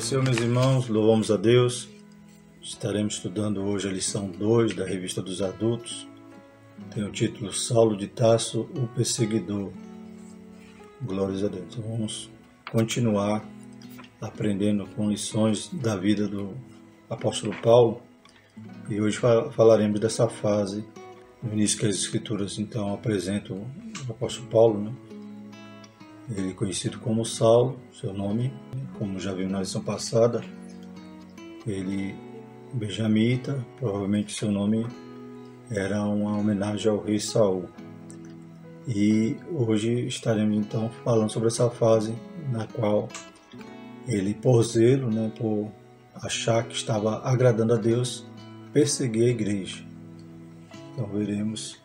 Paz do Senhor, meus irmãos, louvamos a Deus. Estaremos estudando hoje a lição 2 da Revista dos Adultos. Tem o título Saulo de Tarso, o Perseguidor. Glórias a Deus. Então vamos continuar aprendendo com lições da vida do apóstolo Paulo. E hoje falaremos dessa fase, no início que as Escrituras então apresentam o apóstolo Paulo, né? Ele é conhecido como Saulo, seu nome, como já vimos na lição passada, ele benjamita, provavelmente seu nome era uma homenagem ao rei Saul. E hoje estaremos então falando sobre essa fase na qual ele, por zelo, por achar que estava agradando a Deus, perseguia a igreja. Então veremos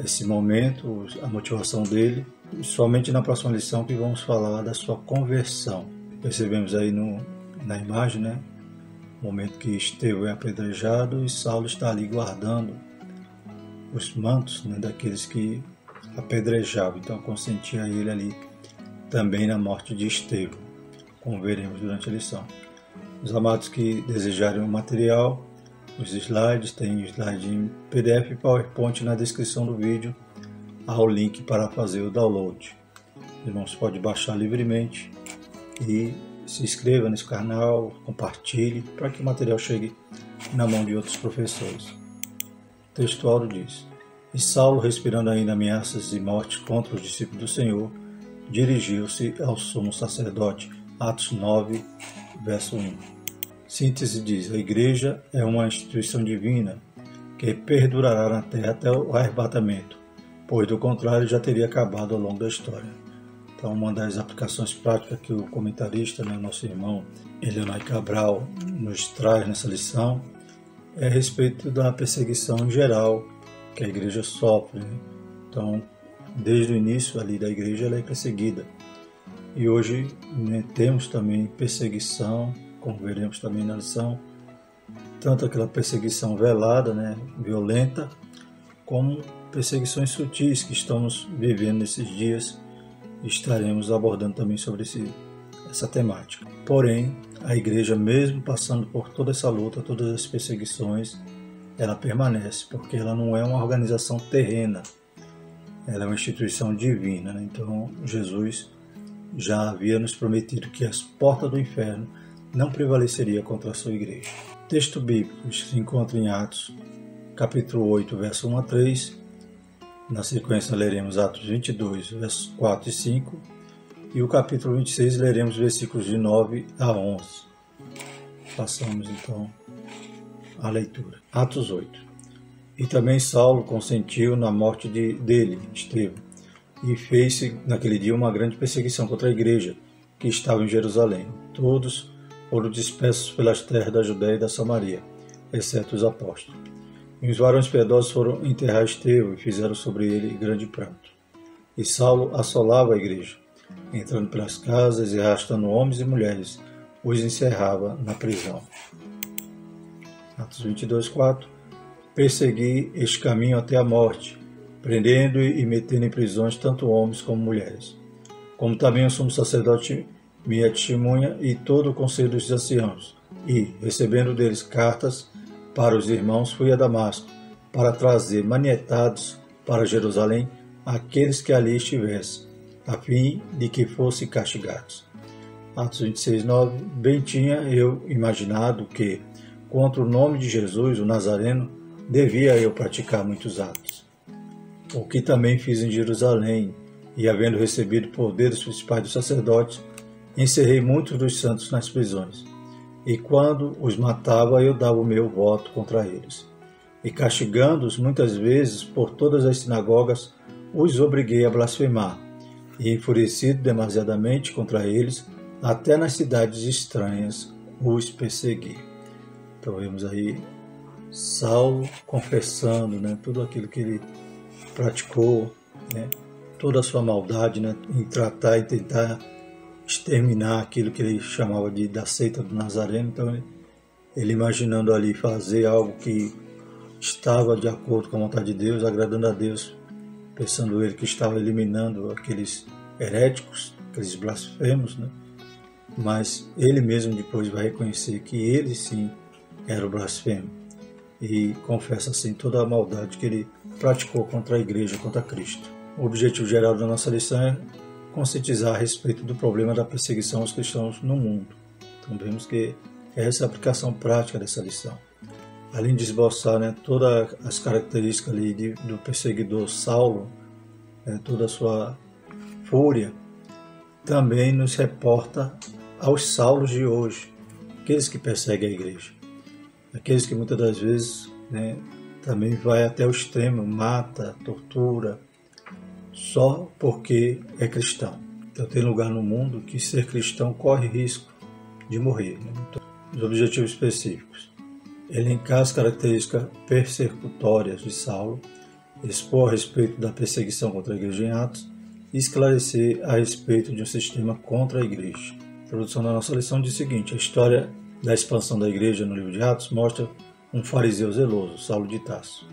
esse momento, a motivação dele, e somente na próxima lição que vamos falar da sua conversão. Percebemos aí na imagem, o momento que Estevão é apedrejado e Saulo está ali guardando os mantos daqueles que apedrejavam. Então consentia ele ali também na morte de Estevão, como veremos durante a lição. Os amados que desejarem o material, os slides, tem slide em PDF e PowerPoint na descrição do vídeo. Há o link para fazer o download. Os irmãos podem baixar livremente e se inscreva nesse canal, compartilhe para que o material chegue na mão de outros professores. O textual diz: E Saulo, respirando ainda ameaças de morte contra os discípulos do Senhor, dirigiu-se ao sumo sacerdote. Atos 9, verso 1. Síntese diz: a igreja é uma instituição divina que perdurará na terra até o arrebatamento, pois do contrário já teria acabado ao longo da história. Então, uma das aplicações práticas que o comentarista, nosso irmão Elionai Cabral, nos traz nessa lição é a respeito da perseguição em geral que a igreja sofre. Então, desde o início ali da igreja, ela é perseguida. E hoje temos também perseguição, como veremos também na lição, tanto aquela perseguição velada, violenta, como perseguições sutis que estamos vivendo nesses dias. Estaremos abordando também sobre essa temática. Porém, a igreja, mesmo passando por toda essa luta, todas as perseguições, ela permanece, porque ela não é uma organização terrena, ela é uma instituição divina. Então, Jesus já havia nos prometido que as portas do inferno não prevaleceria contra a sua igreja. O texto bíblico se encontra em Atos, capítulo 8, verso 1 a 3. Na sequência leremos Atos 22, versos 4 e 5. E o capítulo 26 leremos versículos de 9 a 11. Passamos então à leitura. Atos 8. E também Saulo consentiu na morte dele, Estevão, e fez-se naquele dia uma grande perseguição contra a igreja que estava em Jerusalém. Todos foram dispersos pelas terras da Judéia e da Samaria, exceto os apóstolos. E os varões piedosos foram enterrar Estevão e fizeram sobre ele grande pranto. E Saulo assolava a igreja, entrando pelas casas e arrastando homens e mulheres, os encerrava na prisão. Atos 22, 4. Persegui este caminho até a morte, prendendo e metendo em prisões tanto homens como mulheres. Como também o sumo sacerdote minha testemunha e todo o conselho dos anciãos. E, recebendo deles cartas para os irmãos, fui a Damasco, para trazer manietados para Jerusalém aqueles que ali estivessem, a fim de que fossem castigados. Atos 26, 9. Bem tinha eu imaginado que, contra o nome de Jesus, o Nazareno, devia eu praticar muitos atos. O que também fiz em Jerusalém, e havendo recebido poder dos principais dos sacerdotes, encerrei muitos dos santos nas prisões. E quando os matava, eu dava o meu voto contra eles. E castigando-os muitas vezes por todas as sinagogas, os obriguei a blasfemar. E enfurecido demasiadamente contra eles, até nas cidades estranhas os persegui. Então vemos aí Saulo confessando tudo aquilo que ele praticou, toda a sua maldade em tratar e tentar exterminar aquilo que ele chamava da seita do Nazareno. Então ele imaginando ali fazer algo que estava de acordo com a vontade de Deus, agradando a Deus, pensando ele que estava eliminando aqueles heréticos, aqueles blasfemos, mas ele mesmo depois vai reconhecer que ele sim era o blasfemo e confessa assim toda a maldade que ele praticou contra a igreja, contra Cristo. O objetivo geral da nossa lição é conscientizar a respeito do problema da perseguição aos cristãos no mundo. Então vemos que essa é a aplicação prática dessa lição. Além de esboçar, todas as características ali do perseguidor Saulo, toda a sua fúria, também nos reporta aos Saulos de hoje, aqueles que perseguem a igreja, aqueles que muitas das vezes também vai até o extremo, mata, tortura, só porque é cristão. Então tem lugar no mundo que ser cristão corre risco de morrer. Então, os objetivos específicos: elencar as características persecutórias de Saulo, expor a respeito da perseguição contra a igreja em Atos e esclarecer a respeito de um sistema contra a igreja. A introdução da nossa lição diz o seguinte: a história da expansão da igreja no livro de Atos mostra um fariseu zeloso, Saulo de Tarso.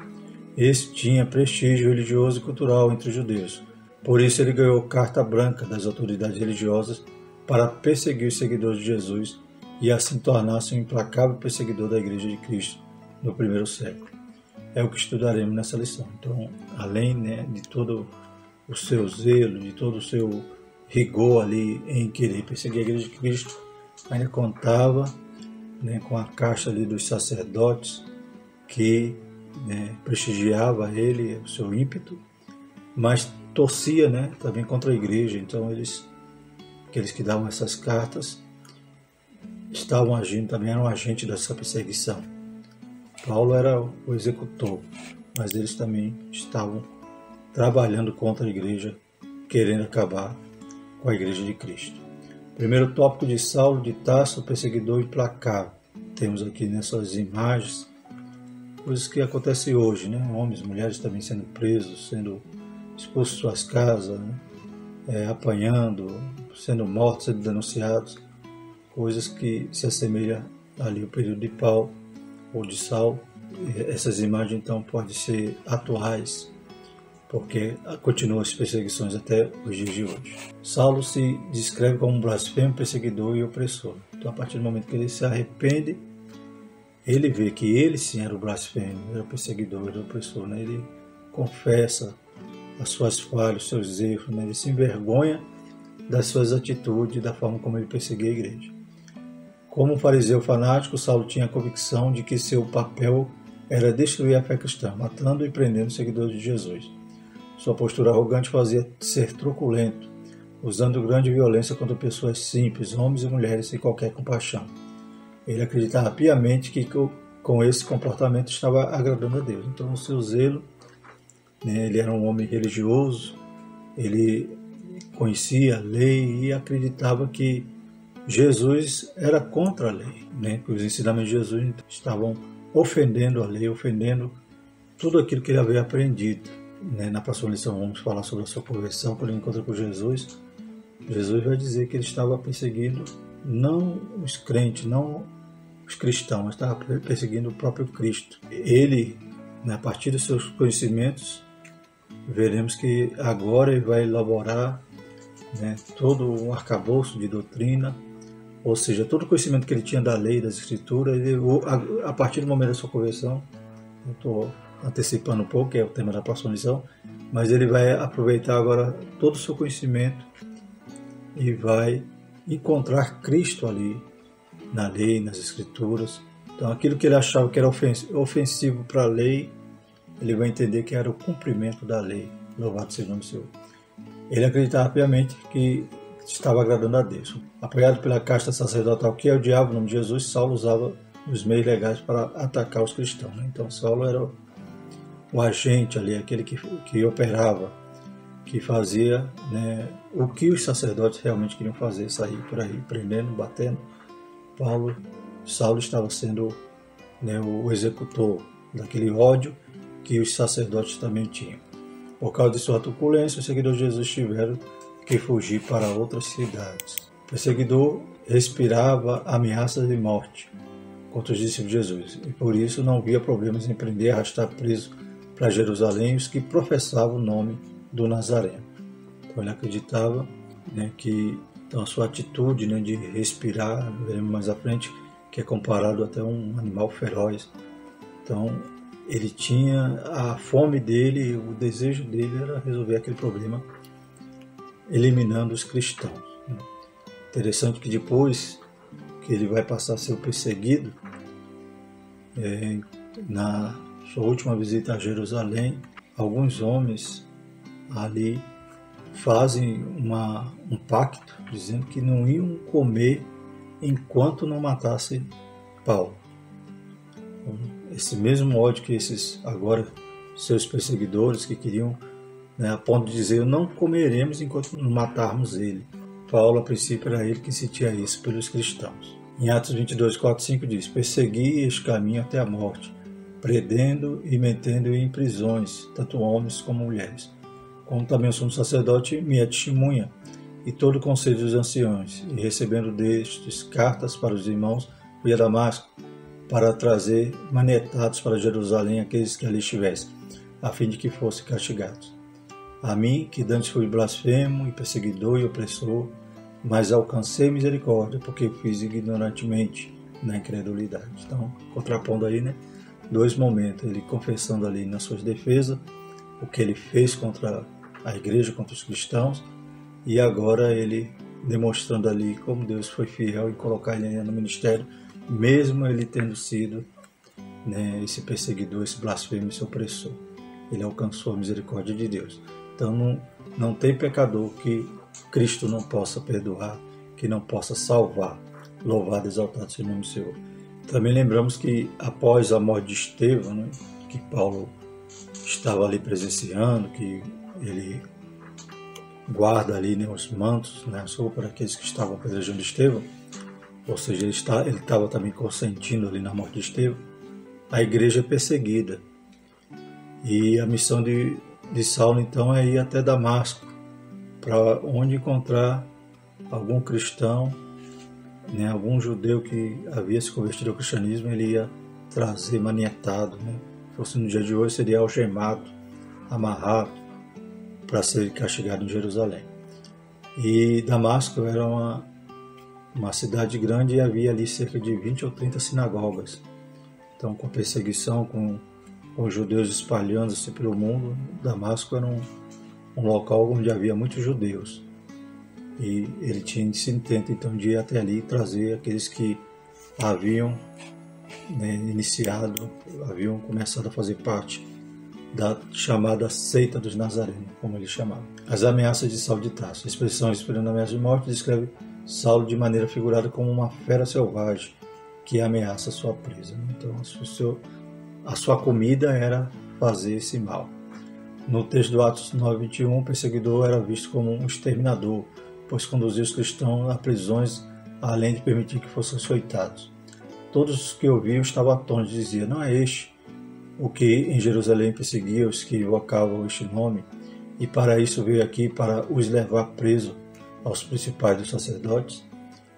Este tinha prestígio religioso e cultural entre os judeus. Por isso ele ganhou carta branca das autoridades religiosas para perseguir os seguidores de Jesus e assim tornar-se um implacável perseguidor da Igreja de Cristo no primeiro século. É o que estudaremos nessa lição. Então, além de todo o seu zelo, de todo o seu rigor ali em querer perseguir a Igreja de Cristo, ainda contava com a casta ali dos sacerdotes que prestigiava ele, o seu ímpeto, mas torcia também contra a igreja. Então aqueles que davam essas cartas estavam agindo, também eram agentes dessa perseguição. Paulo era o executor, mas eles também estavam trabalhando contra a igreja, querendo acabar com a igreja de Cristo. Primeiro tópico de Saulo de Tarso, perseguidor implacável. Temos aqui nessas imagens coisas que acontecem hoje, homens, mulheres também sendo presos, sendo expulsos de suas casas, apanhando, sendo mortos, sendo denunciados, coisas que se assemelham ali ao período de Paulo ou de Saulo. Essas imagens então podem ser atuais, porque continuam as perseguições até os dias de hoje. Saulo se descreve como um blasfemo, perseguidor e opressor. Então, a partir do momento que ele se arrepende, ele vê que ele sim era o blasfemo, era o perseguidor, era o opressor. Ele confessa as suas falhas, os seus erros, ele se envergonha das suas atitudes, da forma como ele perseguia a igreja. Como um fariseu fanático, Saulo tinha a convicção de que seu papel era destruir a fé cristã, matando e prendendo os seguidores de Jesus. Sua postura arrogante fazia ser truculento, usando grande violência contra pessoas simples, homens e mulheres sem qualquer compaixão. Ele acreditava piamente que com esse comportamento estava agradando a Deus. Então, o seu zelo, ele era um homem religioso, ele conhecia a lei e acreditava que Jesus era contra a lei, que os ensinamentos de Jesus estavam ofendendo a lei, ofendendo tudo aquilo que ele havia aprendido. Na próxima lição vamos falar sobre a sua conversão, quando ele encontra com Jesus. Jesus vai dizer que ele estava perseguindo não os crentes, não os cristãos, mas estava perseguindo o próprio Cristo. Ele, a partir dos seus conhecimentos, veremos que agora ele vai elaborar todo um arcabouço de doutrina, ou seja, todo o conhecimento que ele tinha da lei, das escrituras, a partir do momento da sua conversão, eu estou antecipando um pouco, que é o tema da próxima lição, mas ele vai aproveitar agora todo o seu conhecimento e vai encontrar Cristo ali na lei, nas escrituras. Então aquilo que ele achava que era ofensivo para a lei, ele vai entender que era o cumprimento da lei. Louvado seja o nome do Senhor. Ele acreditava piamente que estava agradando a Deus. Apoiado pela casta sacerdotal que odiava o nome de Jesus, Saulo usava os meios legais para atacar os cristãos. Então Saulo era o agente ali, aquele que operava, que fazia o que os sacerdotes realmente queriam fazer, sair por aí, prendendo, batendo. Saulo estava sendo o executor daquele ódio que os sacerdotes também tinham. Por causa de sua truculência, os seguidores de Jesus tiveram que fugir para outras cidades. O perseguidor respirava ameaças de morte contra os discípulos de Jesus, e por isso não via problemas em prender e arrastar presos para Jerusalém os que professavam o nome do Nazareno. Então ele acreditava que Então a sua atitude, né, de respirar, veremos mais à frente, que é comparado até a um animal feroz. Então ele tinha a fome dele, o desejo dele era resolver aquele problema, eliminando os cristãos. Interessante que depois que ele vai passar a ser perseguido, na sua última visita a Jerusalém, alguns homens ali fazem um pacto, dizendo que não iam comer enquanto não matasse Paulo. Esse mesmo ódio que esses agora seus perseguidores que queriam, né, a ponto de dizer, não comeremos enquanto não matarmos ele. Paulo, a princípio, era ele que sentia isso pelos cristãos. Em Atos 22, 4, 5 diz, persegui este caminho até a morte, prendendo e metendo em prisões, tanto homens como mulheres. Como também o sumo sacerdote me é testemunha, e todo o conselho dos anciões, e recebendo destes cartas para os irmãos, via Damasco, para trazer manietados para Jerusalém aqueles que ali estivessem, a fim de que fossem castigados. A mim, que dantes fui blasfemo e perseguidor e opressor, mas alcancei misericórdia, porque fiz ignorantemente na incredulidade. Então, contrapondo aí, né, dois momentos, ele confessando ali nas suas defesas, o que ele fez contra a igreja, contra os cristãos, e agora ele demonstrando ali como Deus foi fiel em colocar ele no ministério, mesmo ele tendo sido, né, esse perseguidor, esse blasfemo, esse opressor. Ele alcançou a misericórdia de Deus. Então não tem pecador que Cristo não possa perdoar, que não possa salvar. Louvado e exaltado seja o nome do Senhor. Também lembramos que após a morte de Estevão, né, que Paulo estava ali presenciando, que ele guarda ali, né, os mantos, né, as roupas daqueles que estavam apedrejando Estevão, ou seja, ele estava também consentindo ali na morte de Estevão. A igreja é perseguida. E a missão de Saulo, então, é ir até Damasco, para onde encontrar algum cristão, né, algum judeu que havia se convertido ao cristianismo, ele ia trazer manietado, né? Se fosse no dia de hoje, seria algemado, amarrado, para ser castigado em Jerusalém. E Damasco era uma cidade grande e havia ali cerca de 20 ou 30 sinagogas. Então, com a perseguição, com os judeus espalhando-se pelo mundo, Damasco era um local onde havia muitos judeus. E ele tinha esse intento, então, de ir até ali e trazer aqueles que haviam, né, iniciado, haviam começado a fazer parte da chamada seita dos Nazarenos, como ele chamava. As ameaças de Saulo de Tarso. A expressão esperando a ameaça de morte descreve Saulo de maneira figurada como uma fera selvagem que ameaça sua presa. Então, a sua comida era fazer esse mal. No texto do Atos 9:21, o perseguidor era visto como um exterminador, pois conduzia os cristãos a prisões, além de permitir que fossem açoitados. Todos os que ouviam estavam atônitos e diziam, não é este o que em Jerusalém perseguia os que invocavam este nome, e para isso veio aqui para os levar preso aos principais dos sacerdotes?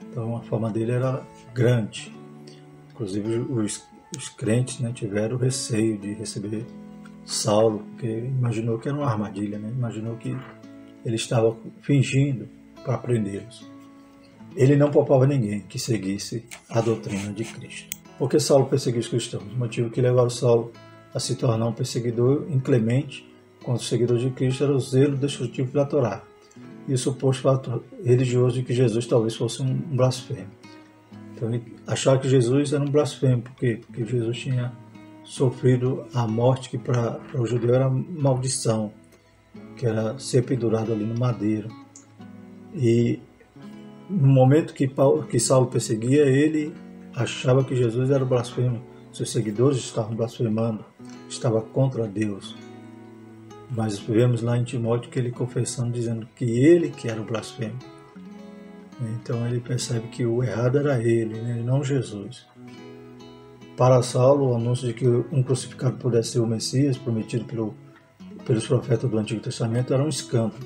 Então a fama dele era grande. Inclusive os crentes, né, tiveram receio de receber Saulo, porque imaginou que era uma armadilha, né? Imaginou que ele estava fingindo para prendê-los. Ele não poupava ninguém que seguisse a doutrina de Cristo. Por que Saulo perseguiu os cristãos? O motivo que levaram Saulo a se tornar um perseguidor inclemente contra os seguidores de Cristo era o zelo destrutivo da Torá e o suposto fato religioso de que Jesus talvez fosse um blasfemo. Então ele achava que Jesus era um blasfemo. Por quê? Porque Jesus tinha sofrido a morte que para o judeu era maldição, que era ser pendurado ali no madeiro. E no momento que Saulo perseguia, ele achava que Jesus era blasfemo. Seus seguidores estavam blasfemando, estava contra Deus. Mas vemos lá em Timóteo que ele confessando, dizendo que ele que era o blasfemo. Então ele percebe que o errado era ele, né, não Jesus. Para Saulo, o anúncio de que um crucificado pudesse ser o Messias, prometido pelos profetas do Antigo Testamento, era um escândalo.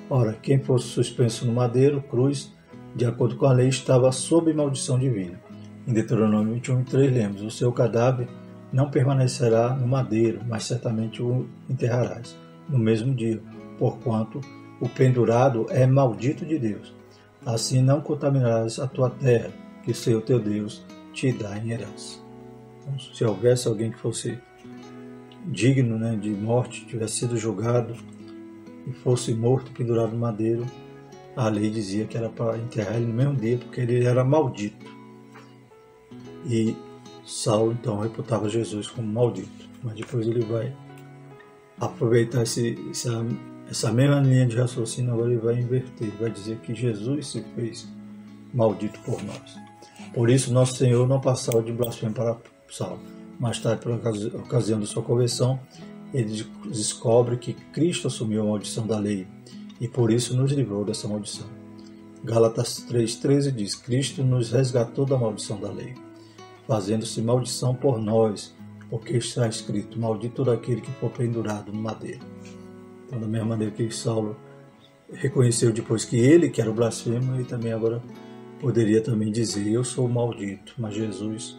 Ora, quem fosse suspenso no madeiro, cruz, de acordo com a lei, estava sob maldição divina. Em Deuteronômio 21:3 lemos, o seu cadáver não permanecerá no madeiro, mas certamente o enterrarás no mesmo dia, porquanto o pendurado é maldito de Deus. Assim não contaminarás a tua terra, que o Senhor teu Deus te dá em herança. Então, se houvesse alguém que fosse digno, né, de morte, tivesse sido julgado e fosse morto, pendurado no madeiro, a lei dizia que era para enterrar ele no mesmo dia, porque ele era maldito. E Saulo então reputava Jesus como maldito. Mas depois ele vai aproveitar essa mesma linha de raciocínio, agora ele vai inverter, vai dizer que Jesus se fez maldito por nós. Por isso nosso Senhor não passava de blasfemo para Saulo. Mais tarde, por ocasião de sua conversão, ele descobre que Cristo assumiu a maldição da lei e por isso nos livrou dessa maldição. Gálatas 3,13 diz: Cristo nos resgatou da maldição da lei, fazendo-se maldição por nós, porque está escrito: maldito todo aquele que for pendurado no madeiro. Então, da mesma maneira que Saulo reconheceu depois que ele que era o blasfemo, ele também agora poderia também dizer: eu sou maldito, mas Jesus,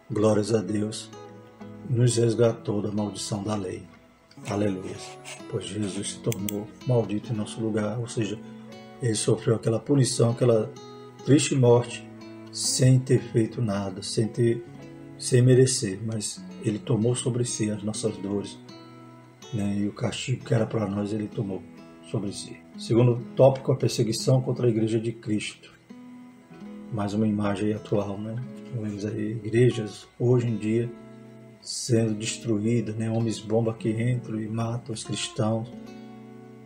glórias a Deus, nos resgatou da maldição da lei. Aleluia. Pois Jesus se tornou maldito em nosso lugar, ou seja, ele sofreu aquela punição, aquela triste morte, sem ter feito nada, sem merecer, mas ele tomou sobre si as nossas dores, né? E o castigo que era para nós, ele tomou sobre si. Segundo tópico, a perseguição contra a Igreja de Cristo. Mais uma imagem atual, né? Vemos aí igrejas, hoje em dia, sendo destruídas, né? Homens-bomba que entram e matam os cristãos,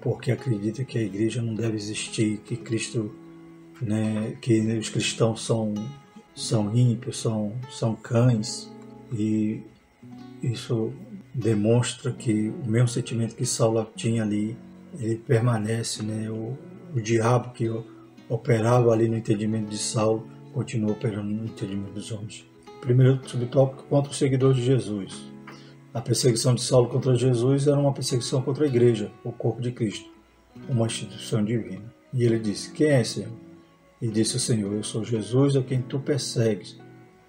porque acreditam que a igreja não deve existir, que Cristo, né? Que os cristãos são ímpios, são cães, e isso demonstra que o mesmo sentimento que Saulo tinha ali, ele permanece, né? O diabo que operava ali no entendimento de Saulo continua operando no entendimento dos homens. Primeiro subtópico, contra os seguidores de Jesus. A perseguição de Saulo contra Jesus era uma perseguição contra a igreja, o corpo de Cristo, uma instituição divina. E ele disse: quem é, Senhor? E disse o Senhor: eu sou Jesus a quem tu persegues.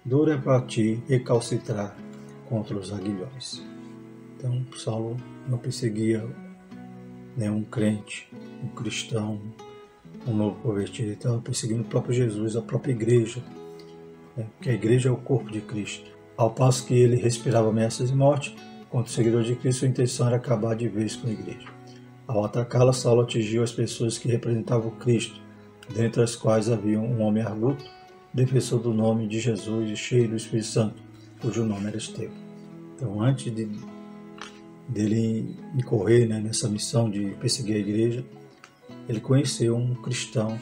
Duro é para ti recalcitrar contra os aguilhões. Então, Saulo não perseguia nenhum crente, um cristão, um novo convertido. Ele estava perseguindo o próprio Jesus, a própria igreja, né? Porque a igreja é o corpo de Cristo. Ao passo que ele respirava ameaças de morte contra os seguidores de Cristo, sua intenção era acabar de vez com a igreja. Ao atacá-la, Saulo atingiu as pessoas que representavam Cristo, dentre as quais havia um homem arguto, defensor do nome de Jesus e cheio do Espírito Santo, cujo nome era Estevão. Então, antes dele incorrer, né, nessa missão de perseguir a igreja, ele conheceu um cristão.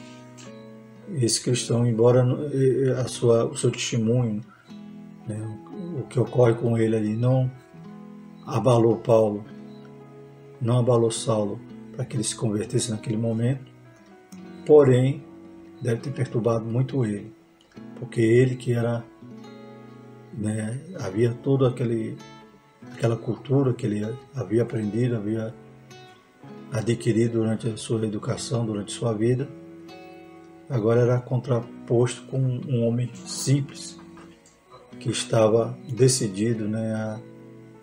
Esse cristão, embora o seu testemunho, né, o que ocorre com ele ali, não abalou Paulo, não abalou Saulo para que ele se convertesse naquele momento, porém deve ter perturbado muito ele, porque ele que era, né, havia toda aquela cultura que ele havia aprendido, havia adquirido durante a sua educação, durante a sua vida, agora era contraposto com um homem simples, que estava decidido, né, a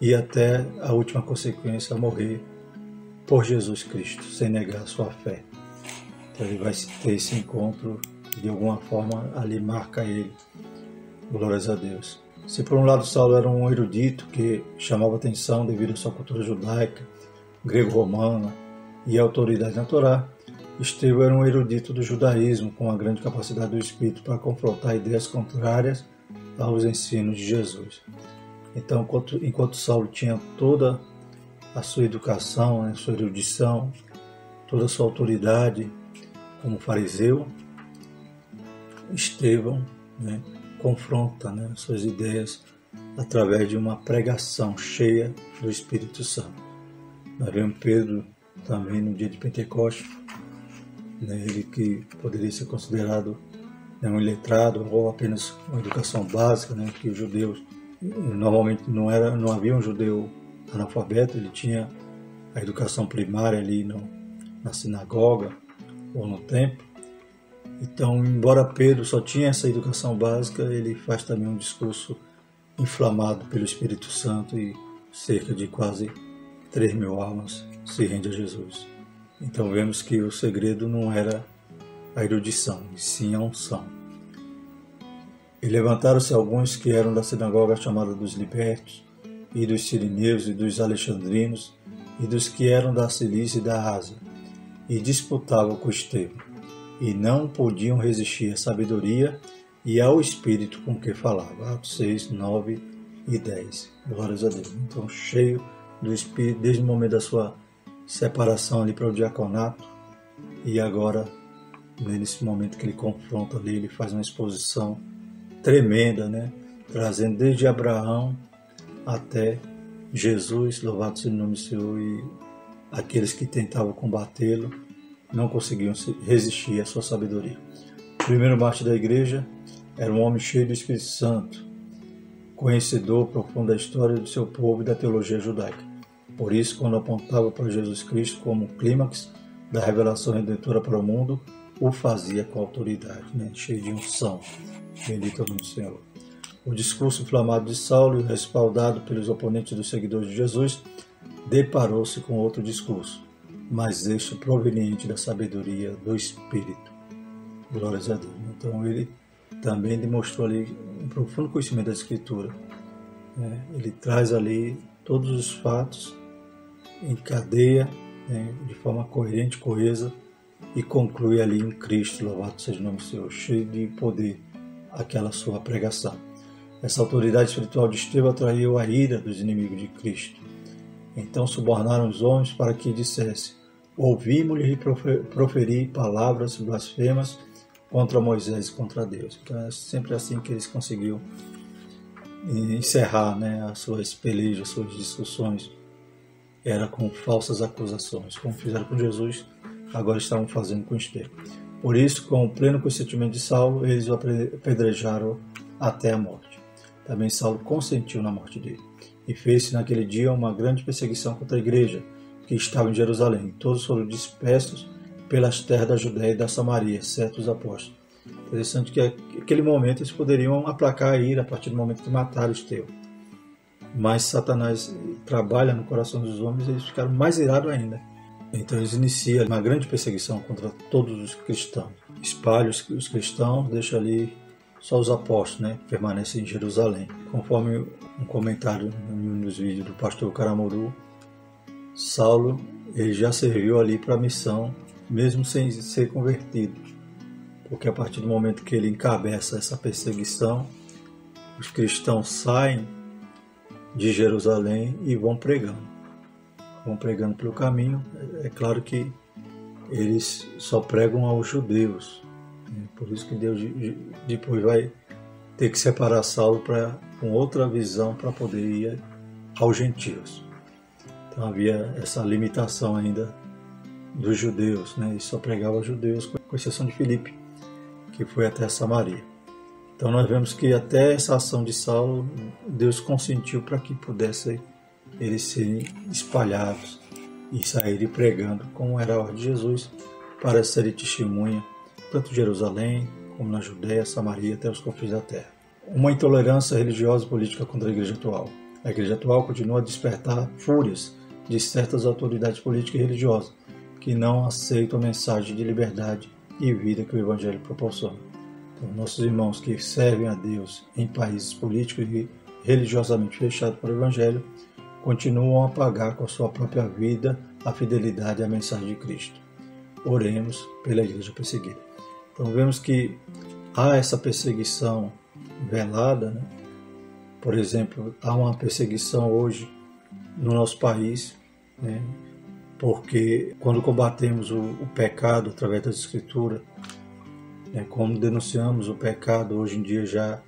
ir até a última consequência, a morrer por Jesus Cristo, sem negar a sua fé. Então ele vai ter esse encontro, de alguma forma ali marca ele. Glórias a Deus. Se por um lado Saulo era um erudito que chamava atenção devido à sua cultura judaica, grego-romana e a autoridade na Torá, Estevão era um erudito do judaísmo com uma grande capacidade do espírito para confrontar ideias contrárias aos ensinos de Jesus. Então, enquanto Saulo tinha toda a sua educação, a sua erudição, toda a sua autoridade como fariseu, Estevão, né, confronta, né, suas ideias através de uma pregação cheia do Espírito Santo. Nós vemos Pedro também no dia de Pentecostes, né, ele que poderia ser considerado, né, um iletrado ou apenas uma educação básica, né, que os judeus normalmente não havia um judeu analfabeto, ele tinha a educação primária ali na sinagoga ou no templo. Então, embora Pedro só tinha essa educação básica, ele faz também um discurso inflamado pelo Espírito Santo e cerca de quase 3.000 almas se rendem a Jesus. Então vemos que o segredo não era a erudição, e sim a unção. E levantaram-se alguns que eram da sinagoga chamada dos libertos, e dos sirineus, e dos alexandrinos, e dos que eram da Cilícia e da Ásia, e disputavam com Estevão, e não podiam resistir à sabedoria e ao Espírito com que falava. Atos 6, 9 e 10. Glórias a Deus. Então, cheio do Espírito, desde o momento da sua separação ali para o diaconato, e agora, nesse momento que ele confronta ali, ele faz uma exposição tremenda, né? Trazendo desde Abraão até Jesus, louvado seja o nome do Senhor, e aqueles que tentavam combatê-lo não conseguiam resistir à sua sabedoria. O primeiro mártir da igreja era um homem cheio do Espírito Santo, conhecedor profundo da história do seu povo e da teologia judaica. Por isso, quando apontava para Jesus Cristo como o clímax da revelação redentora para o mundo, o fazia com autoridade, né? Cheio de unção. Bendito é o nome do Senhor. O discurso inflamado de Saulo, respaldado pelos oponentes dos seguidores de Jesus, deparou-se com outro discurso, mas este proveniente da sabedoria do Espírito. Glórias a Deus. Então ele também demonstrou ali um profundo conhecimento da Escritura. Ele traz ali todos os fatos, encadeia, de forma coerente, coesa, e conclui ali em Cristo, louvado seja o nome do Senhor, cheio de poder, aquela sua pregação. Essa autoridade espiritual de Estevão atraiu a ira dos inimigos de Cristo. Então subornaram os homens para que dissesse: ouvimos-lhe proferir palavras blasfemas contra Moisés e contra Deus. Então é sempre assim que eles conseguiam encerrar, né, as suas pelejas, as suas discussões. Era com falsas acusações, como fizeram com Jesus, agora estavam fazendo com Estevão. Por isso, com o pleno consentimento de Saulo, eles o apedrejaram até a morte. Também Saulo consentiu na morte dele. E fez-se naquele dia uma grande perseguição contra a igreja, que estava em Jerusalém. Todos foram dispersos pelas terras da Judéia e da Samaria, exceto os apóstolos. Interessante que naquele momento eles poderiam aplacar a ira a partir do momento que mataram Estevão. Mas Satanás trabalha no coração dos homens e eles ficaram mais irados ainda. Então eles iniciam uma grande perseguição contra todos os cristãos. Espalham os cristãos, deixa ali só os apóstolos, né, que permanecem em Jerusalém. Conforme um comentário em um dos vídeos do pastor Caramuru, Saulo ele já serviu ali para a missão, mesmo sem ser convertido. Porque a partir do momento que ele encabeça essa perseguição, os cristãos saem de Jerusalém e vão pregando. Vão pregando pelo caminho. É claro que eles só pregam aos judeus. Por isso que Deus depois vai ter que separar Saulo com outra visão para poder ir aos gentios. Então havia essa limitação ainda dos judeus, né? Ele só pregava aos judeus, com exceção de Filipe, que foi até Samaria. Então nós vemos que até essa ação de Saulo, Deus consentiu para que pudessem eles serem espalhados e saírem pregando, como era a ordem de Jesus, para serem testemunha, tanto em Jerusalém, como na Judéia, Samaria, até os confins da terra. Uma intolerância religiosa e política contra a igreja atual. A igreja atual continua a despertar fúrias de certas autoridades políticas e religiosas, que não aceitam a mensagem de liberdade e vida que o Evangelho proporciona. Então, nossos irmãos que servem a Deus em países políticos e religiosamente fechados para o Evangelho, continuam a pagar com a sua própria vida a fidelidade à mensagem de Cristo. Oremos pela igreja perseguida. Então vemos que há essa perseguição velada, né? Por exemplo, há uma perseguição hoje no nosso país, né? Porque quando combatemos o pecado através das Escrituras, né? Quando denunciamos o pecado, hoje em dia já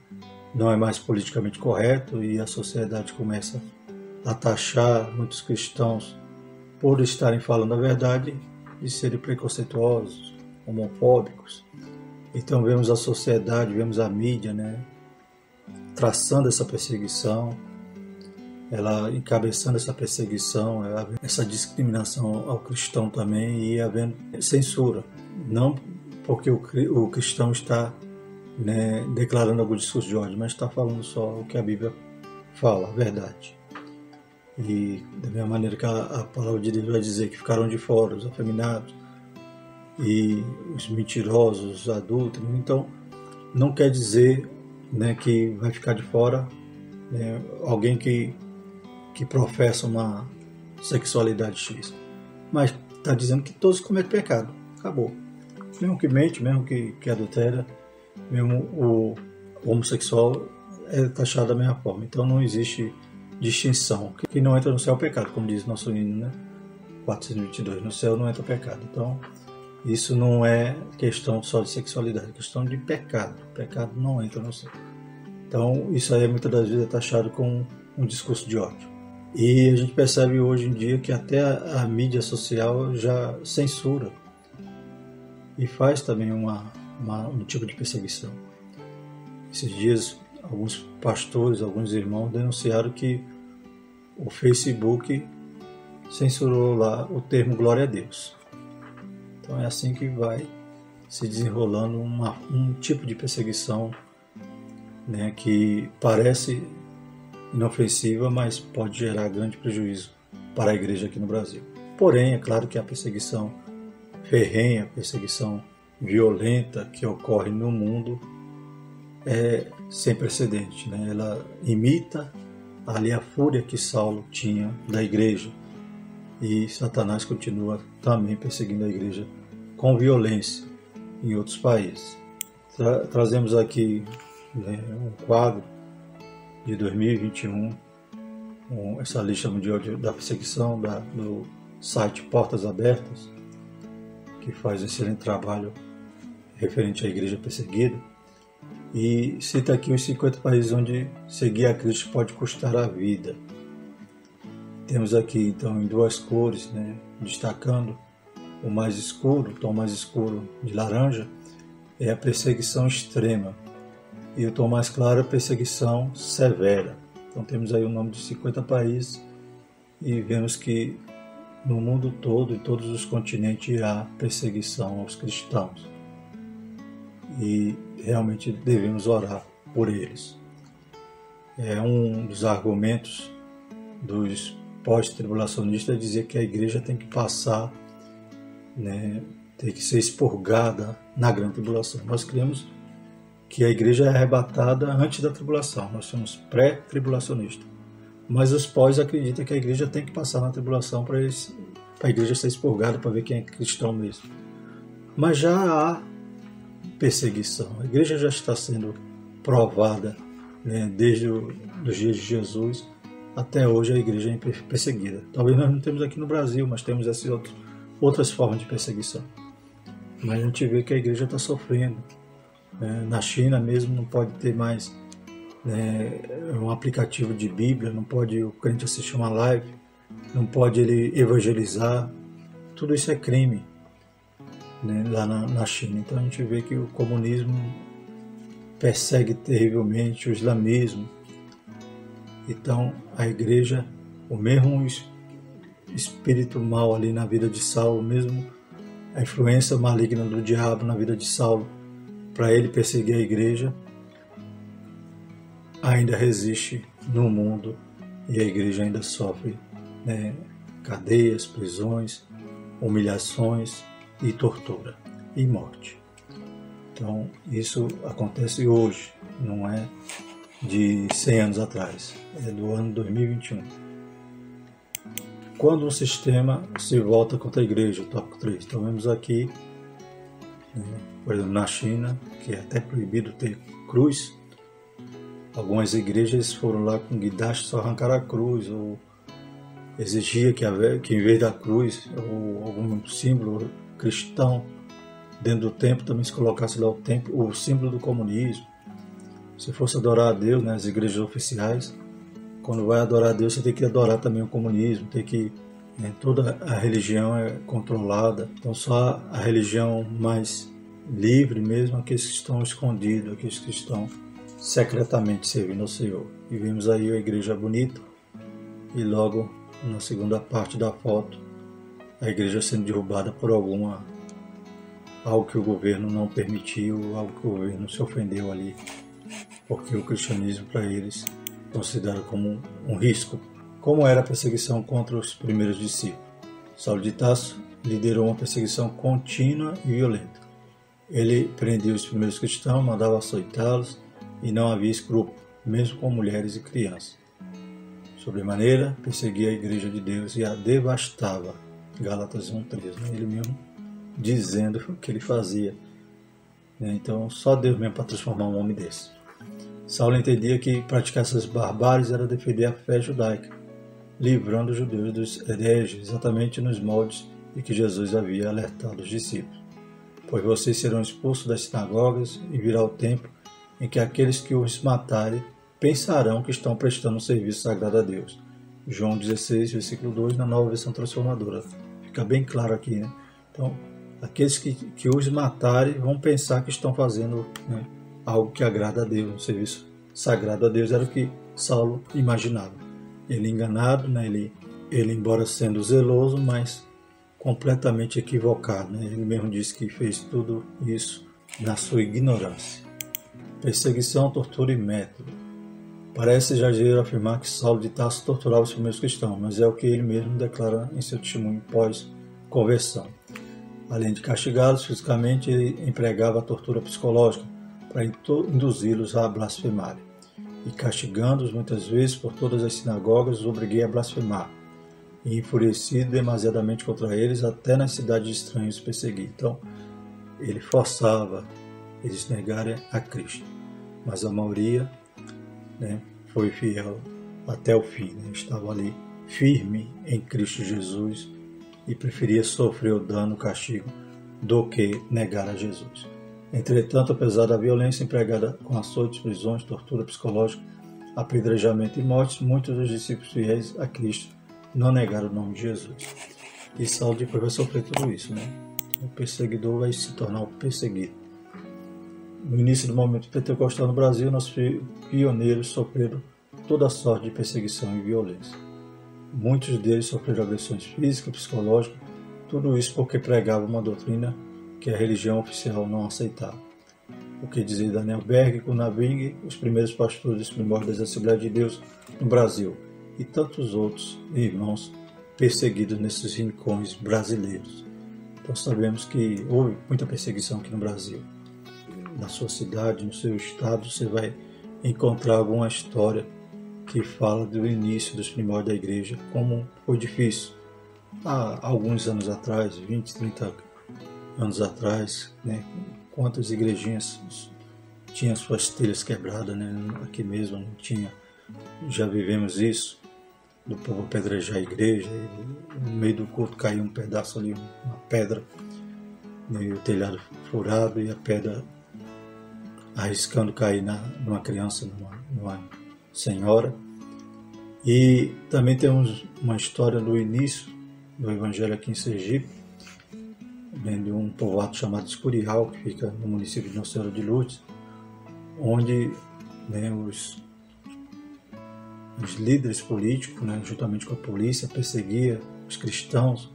não é mais politicamente correto e a sociedade começa a taxar muitos cristãos por estarem falando a verdade de serem preconceituosos, homofóbicos. Então vemos a sociedade, vemos a mídia, né, traçando essa perseguição, ela encabeçando essa perseguição, essa discriminação ao cristão também, e havendo censura. Não porque o cristão está, né, declarando algum discurso de ódio, mas está falando só o que a Bíblia fala, a verdade. E da mesma maneira que a palavra de Deus vai dizer que ficaram de fora os afeminados, e os mentirosos, os adúlteros. Então, não quer dizer, né, que vai ficar de fora, né, alguém que professa uma sexualidade X. Mas está dizendo que todos cometem pecado. Acabou. Mesmo que mente, mesmo que adultera, mesmo o homossexual é taxado da mesma forma. Então não existe distinção. Que não entra no céu é pecado, como diz nosso hino, né? 422. No céu não entra pecado. Então isso não é questão só de sexualidade, é questão de pecado. O pecado não entra no céu. Então isso aí muitas das vezes é taxado com um discurso de ódio. E a gente percebe hoje em dia que até a mídia social já censura e faz também um tipo de perseguição. Esses dias, alguns pastores, alguns irmãos denunciaram que o Facebook censurou lá o termo glória a Deus. Então é assim que vai se desenrolando um tipo de perseguição, né, que parece inofensiva, mas pode gerar grande prejuízo para a igreja aqui no Brasil. Porém, é claro que a perseguição ferrenha, a perseguição violenta que ocorre no mundo é sem precedente, né? Ela imita ali a fúria que Saulo tinha da igreja, e Satanás continua também perseguindo a igreja com violência em outros países. Trazemos aqui, né, um quadro de 2021, essa lista mundial da perseguição do site Portas Abertas, que faz um excelente trabalho referente à igreja perseguida, e cita aqui os 50 países onde seguir a Cristo pode custar a vida. Temos aqui então em duas cores, né, destacando o mais escuro, o tom mais escuro de laranja é a perseguição extrema, e o tom mais claro é a perseguição severa. Então temos aí o nome de 50 países e vemos que no mundo todo, em todos os continentes, há perseguição aos cristãos. E realmente devemos orar por eles. É um dos argumentos dos pós-tribulacionistas dizer que a igreja tem que passar, né, tem que ser expurgada na grande tribulação. Nós cremos que a igreja é arrebatada antes da tribulação. Nós somos pré-tribulacionistas. Mas os pós acreditam que a igreja tem que passar na tribulação para a igreja ser expurgada, para ver quem é cristão mesmo. Mas já há perseguição. A igreja já está sendo provada, né, desde os dias de Jesus até hoje. A igreja é perseguida. Talvez nós não temos aqui no Brasil, mas temos essas outras formas de perseguição. Mas a gente vê que a igreja está sofrendo. Na China mesmo não pode ter mais, né, um aplicativo de Bíblia, não pode o crente assistir uma live, não pode ele evangelizar. Tudo isso é crime, né, lá na China. Então a gente vê que o comunismo persegue terrivelmente, o islamismo. Então a igreja, o mesmo espírito mal ali na vida de Saulo, mesmo a influência maligna do diabo na vida de Saulo, para ele perseguir a igreja, ainda resiste no mundo, e a igreja ainda sofre, né, cadeias, prisões, humilhações e tortura e morte. Então isso acontece hoje, não é de 100 anos atrás, é do ano 2021. Quando um sistema se volta contra a igreja, tópico 3. Então vemos aqui, por exemplo, na China, que é até proibido ter cruz. Algumas igrejas foram lá com guindaste, só arrancaram a cruz, ou exigia que em vez da cruz, ou algum símbolo cristão dentro do templo, também se colocasse lá o símbolo do comunismo. Se fosse adorar a Deus, né, as igrejas oficiais, quando vai adorar a Deus, você tem que adorar também o comunismo, tem que, né, toda a religião é controlada, então só a religião mais livre mesmo, aqueles que estão escondidos, aqueles que estão secretamente servindo ao Senhor. E vimos aí a igreja bonita, e logo na segunda parte da foto, a igreja sendo derrubada por algo que o governo não permitiu, algo que o governo se ofendeu ali, porque o cristianismo para eles considera como um risco. Como era a perseguição contra os primeiros discípulos? Saulo de Tarso liderou uma perseguição contínua e violenta. Ele prendia os primeiros cristãos, mandava açoitá-los e não havia escrúpulo, mesmo com mulheres e crianças. Sobremaneira, perseguia a igreja de Deus e a devastava. Gálatas 1:3, ele mesmo dizendo o que ele fazia. Então, só Deus mesmo para transformar um homem desse. Saulo entendia que praticar essas barbáries era defender a fé judaica, livrando os judeus dos hereges, exatamente nos moldes de que Jesus havia alertado os discípulos. Pois vocês serão expulsos das sinagogas e virá o tempo em que aqueles que os matarem pensarão que estão prestando um serviço sagrado a Deus. João 16, versículo 2, na Nova Versão Transformadora. Fica bem claro aqui, né? Então, aqueles que os matarem vão pensar que estão fazendo, né, algo que agrada a Deus, um serviço sagrado a Deus, era o que Saulo imaginava. Ele enganado, né, ele embora sendo zeloso, mas completamente equivocado, né? Ele mesmo disse que fez tudo isso na sua ignorância. Perseguição, tortura e método. Parece exagero afirmar que Saulo de Tarso torturava os primeiros cristãos, mas é o que ele mesmo declara em seu testemunho pós-conversão. Além de castigá-los fisicamente, ele empregava a tortura psicológica para induzi-los a blasfemarem. E castigando-os muitas vezes por todas as sinagogas, os obriguei a blasfemar. E enfurecido demasiadamente contra eles, até nas cidades de estranhos perseguir. Então, ele forçava eles negarem a Cristo. Mas a maioria, né, foi fiel até o fim, né? Estava ali firme em Cristo Jesus e preferia sofrer o dano, o castigo, do que negar a Jesus. Entretanto, apesar da violência empregada com açoites, prisões, tortura psicológica, apedrejamento e mortes, muitos dos discípulos fiéis a Cristo não negaram o nome de Jesus. E Saulo depois vai sofrer tudo isso, né? O perseguidor vai se tornar o perseguido. No início do movimento pentecostal no Brasil, nossos pioneiros sofreram toda a sorte de perseguição e violência. Muitos deles sofreram agressões físicas, psicológicas, tudo isso porque pregavam uma doutrina que a religião oficial não aceitava. O que dizia Daniel Berg e Kunabing, os primeiros pastores primórdios das Assembleias de Deus no Brasil, e tantos outros irmãos perseguidos nesses rincões brasileiros. Então sabemos que houve muita perseguição aqui no Brasil. Na sua cidade, no seu estado, você vai encontrar alguma história que fala do início dos primórdios da igreja, como foi difícil. Há alguns anos atrás, 20, 30 anos atrás, né, quantas igrejinhas tinham suas telhas quebradas, né? Aqui mesmo não tinha. Já vivemos isso, do povo apedrejar a igreja, e no meio do culto caiu um pedaço ali, uma pedra, e o telhado furado e a pedra arriscando cair numa criança, numa senhora. E também temos uma história do início do evangelho aqui em Sergipe, de um povoado chamado Escurial, que fica no município de Nossa Senhora de Lourdes, onde, né, os líderes políticos, né, juntamente com a polícia, perseguia os cristãos.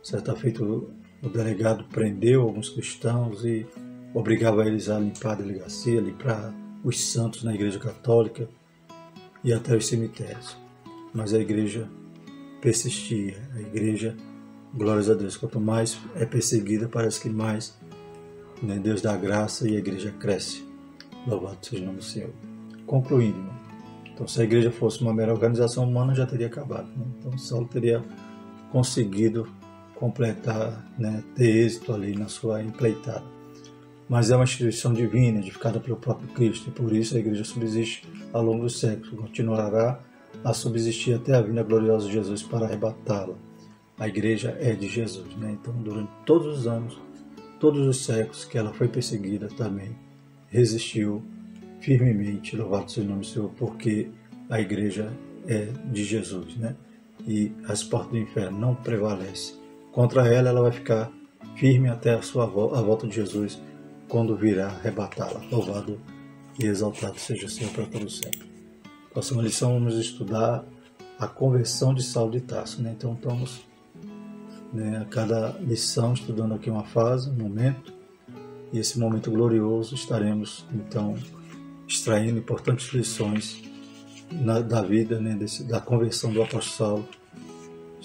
Certa feita, o delegado prendeu alguns cristãos e obrigava eles a limpar a delegacia, limpar os santos na igreja católica e até os cemitérios. Mas a igreja persistia. A igreja, glórias a Deus, quanto mais é perseguida, parece que mais, né, Deus dá graça e a igreja cresce. Louvado seja o nome do Senhor. Concluindo, irmão. Então, se a igreja fosse uma mera organização humana, já teria acabado, né? Então, Saulo teria conseguido completar, né, ter êxito ali na sua empreitada. Mas é uma instituição divina, edificada pelo próprio Cristo, e por isso a igreja subsiste ao longo dos séculos, continuará a subsistir até a vinda gloriosa de Jesus para arrebatá-la. A igreja é de Jesus, né? Então, durante todos os anos, todos os séculos que ela foi perseguida também, resistiu firmemente, louvado seja o nome do Senhor, porque a igreja é de Jesus, né? E as portas do inferno não prevalecem. Contra ela, ela vai ficar firme até a volta de Jesus, quando virá arrebatá-la. Louvado e exaltado seja o Senhor para todo sempre. Próxima lição, vamos estudar a conversão de Saulo de Tarso, né? Então, estamos, né, a cada lição estudando aqui uma fase, um momento, e esse momento glorioso estaremos, então, extraindo importantes lições da vida, né, da conversão do apóstolo Saulo.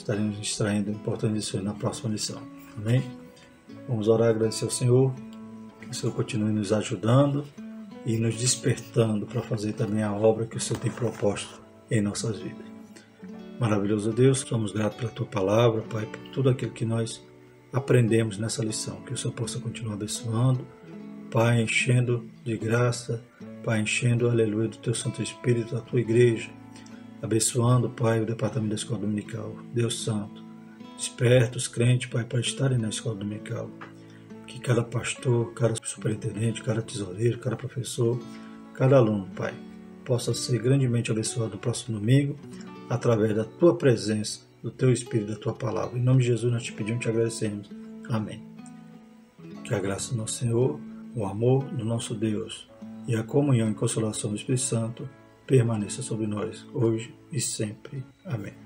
estaremos extraindo importantes lições na próxima lição. Amém? Vamos orar e agradecer ao Senhor, que o Senhor continue nos ajudando e nos despertando para fazer também a obra que o Senhor tem proposto em nossas vidas. Maravilhoso Deus, somos gratos pela Tua palavra, Pai, por tudo aquilo que nós aprendemos nessa lição. Que o Senhor possa continuar abençoando, Pai, enchendo de graça, Pai, enchendo, aleluia, do Teu Santo Espírito, da Tua igreja, abençoando, Pai, o departamento da escola dominical. Deus Santo, desperta os crentes, Pai, para estarem na escola dominical. Que cada pastor, cada superintendente, cada tesoureiro, cada professor, cada aluno, Pai, possa ser grandemente abençoado no próximo domingo, através da Tua presença, do Teu Espírito, da Tua palavra. Em nome de Jesus nós te pedimos e te agradecemos. Amém. Que a graça do nosso Senhor, o amor do nosso Deus e a comunhão e consolação do Espírito Santo permaneça sobre nós, hoje e sempre. Amém.